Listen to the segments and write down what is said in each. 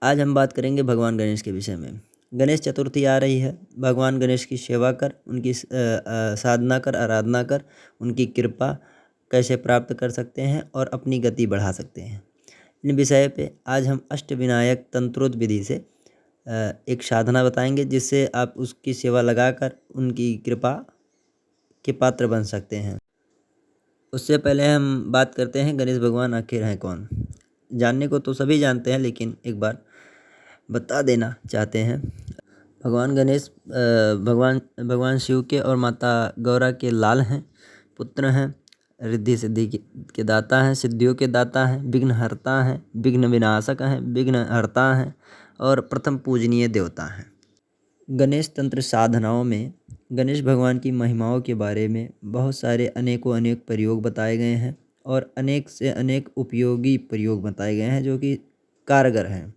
आज हम बात करेंगे भगवान गणेश के विषय में। गणेश चतुर्थी आ रही है। भगवान गणेश की सेवा कर, उनकी साधना कर, आराधना कर, उनकी कृपा कैसे प्राप्त कर सकते हैं और अपनी गति बढ़ा सकते हैं। इन विषय पे आज हम अष्टविनायक तंत्रोक्त विधि से एक साधना बताएंगे, जिससे आप उसकी सेवा लगाकर उनकी कृपा के पात्र बन सकते हैं। उससे पहले हम बात करते हैं गणेश भगवान आखिर हैं कौन। जानने को तो सभी जानते हैं, लेकिन एक बार बता देना चाहते हैं। भगवान गणेश भगवान शिव के और माता गौरा के लाल हैं, पुत्र हैं, रिद्धि सिद्धि के दाता हैं, सिद्धियों के दाता हैं, विघ्न हरता हैं, विघ्न विनाशक हैं, विघ्न हरता हैं और प्रथम पूजनीय देवता हैं। गणेश तंत्र साधनाओं में गणेश भगवान की महिमाओं के बारे में बहुत सारे अनेकों अनेक प्रयोग बताए गए हैं और अनेक से अनेक उपयोगी प्रयोग बताए गए हैं जो कि कारगर हैं।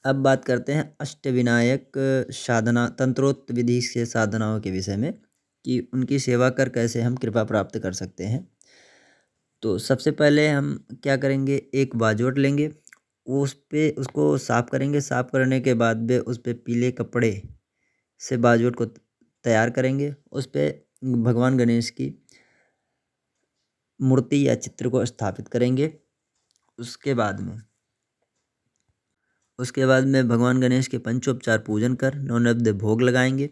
अब बात करते हैं अष्टविनायक साधना तंत्रोक्त विधि से साधनाओं के विषय में, कि उनकी सेवा कर कैसे हम कृपा प्राप्त कर सकते हैं। तो सबसे पहले हम क्या करेंगे, एक बाजवट लेंगे, उसको साफ़ करेंगे। साफ़ करने के बाद में उस पर पीले कपड़े से बाजवट को तैयार करेंगे। उस पर भगवान गणेश की मूर्ति या चित्र को स्थापित करेंगे। उसके बाद में भगवान गणेश के पंचोपचार पूजन कर नवनिवेद्य भोग लगाएंगे।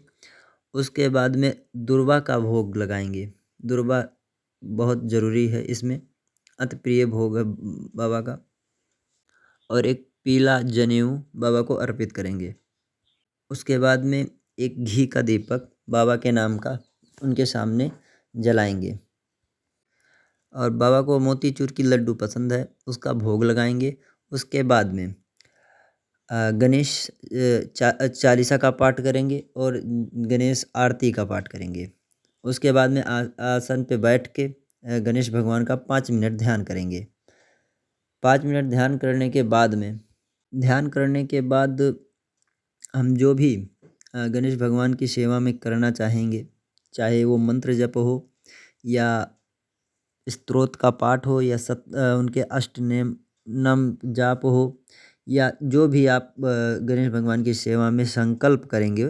उसके बाद में दुर्वा का भोग लगाएंगे। दुर्वा बहुत ज़रूरी है, इसमें अति प्रिय भोग है बाबा का। और एक पीला जनेऊ बाबा को अर्पित करेंगे। उसके बाद में एक घी का दीपक बाबा के नाम का उनके सामने जलाएंगे। और बाबा को मोतीचूर की लड्डू पसंद है, उसका भोग लगाएंगे। उसके बाद में गणेश चालीसा का पाठ करेंगे और गणेश आरती का पाठ करेंगे। उसके बाद में आसन पे बैठ के गणेश भगवान का 5 मिनट ध्यान करेंगे। 5 मिनट ध्यान करने के बाद हम जो भी गणेश भगवान की सेवा में करना चाहेंगे, चाहे वो मंत्र जप हो या स्तोत्र का पाठ हो या उनके नाम जाप हो, या जो भी आप गणेश भगवान की सेवा में संकल्प करेंगे,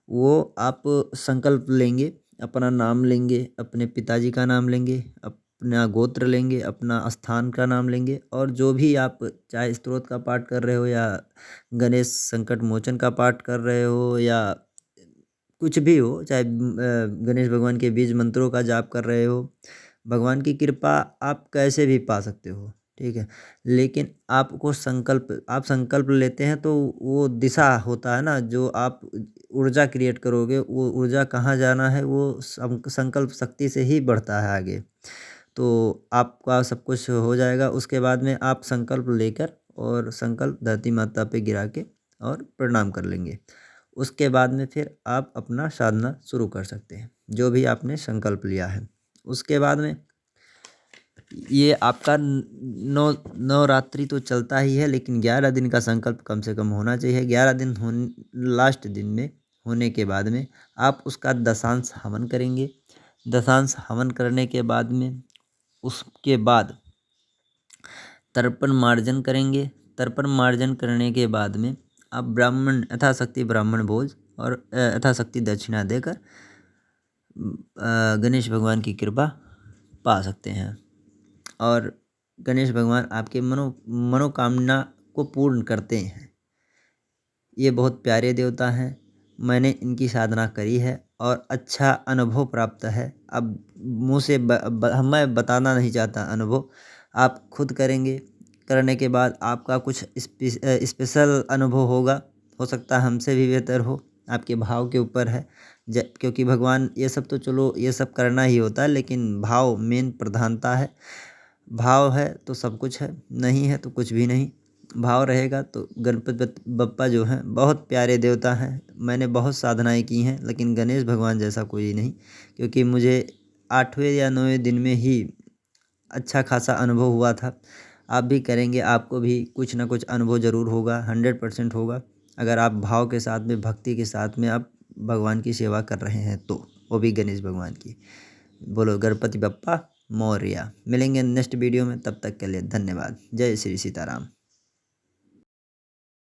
वो आप संकल्प लेंगे, अपना नाम लेंगे, अपने पिताजी का नाम लेंगे, अपना गोत्र लेंगे, अपना स्थान का नाम लेंगे। और जो भी आप चाहे स्तोत्र का पाठ कर रहे हो या गणेश संकट मोचन का पाठ कर रहे हो या कुछ भी हो, चाहे गणेश भगवान के बीज मंत्रों का जाप कर रहे हो, भगवान की कृपा आप कैसे भी पा सकते हो, ठीक है। लेकिन आपको आप संकल्प लेते हैं तो वो दिशा होता है ना, जो आप ऊर्जा क्रिएट करोगे, वो ऊर्जा कहाँ जाना है वो संकल्प शक्ति से ही बढ़ता है आगे। तो आपका सब कुछ हो जाएगा। उसके बाद में आप संकल्प लेकर और संकल्प धरती माता पे गिरा के और प्रणाम कर लेंगे। उसके बाद में फिर आप अपना साधना शुरू कर सकते हैं, जो भी आपने संकल्प लिया है। उसके बाद में ये आपका नवरात्रि तो चलता ही है, लेकिन 11 दिन का संकल्प कम से कम होना चाहिए। 11 दिन लास्ट दिन में होने के बाद में आप उसका दशांश हवन करेंगे। दशांश हवन करने के बाद में उसके बाद तर्पण मार्जन करेंगे। तर्पण मार्जन करने के बाद में आप ब्राह्मण यथाशक्ति ब्राह्मण भोज और यथाशक्ति दक्षिणा देकर गणेश भगवान की कृपा पा सकते हैं। और गणेश भगवान आपके मनोकामना को पूर्ण करते हैं। ये बहुत प्यारे देवता हैं। मैंने इनकी साधना करी है और अच्छा अनुभव प्राप्त है। अब मुँह से मैं बताना नहीं चाहता अनुभव, आप खुद करेंगे। करने के बाद आपका कुछ स्पेशल अनुभव होगा, हो सकता है हमसे भी बेहतर हो, आपके भाव के ऊपर है। क्योंकि भगवान ये सब तो चलो ये सब करना ही होता है, लेकिन भाव मेन प्रधानता है। भाव है तो सब कुछ है, नहीं है तो कुछ भी नहीं। भाव रहेगा तो गणपति बप्पा जो हैं बहुत प्यारे देवता हैं। मैंने बहुत साधनाएं की हैं, लेकिन गणेश भगवान जैसा कोई नहीं। क्योंकि मुझे 8वें या 9वें दिन में ही अच्छा खासा अनुभव हुआ था। आप भी करेंगे, आपको भी कुछ ना कुछ अनुभव ज़रूर होगा, 100% होगा। अगर आप भाव के साथ में, भक्ति के साथ में आप भगवान की सेवा कर रहे हैं तो, वो भी गणेश भगवान की। बोलो गणपति बप्पा मोरया। मिलेंगे नेक्स्ट वीडियो में, तब तक के लिए धन्यवाद। जय श्री सीताराम।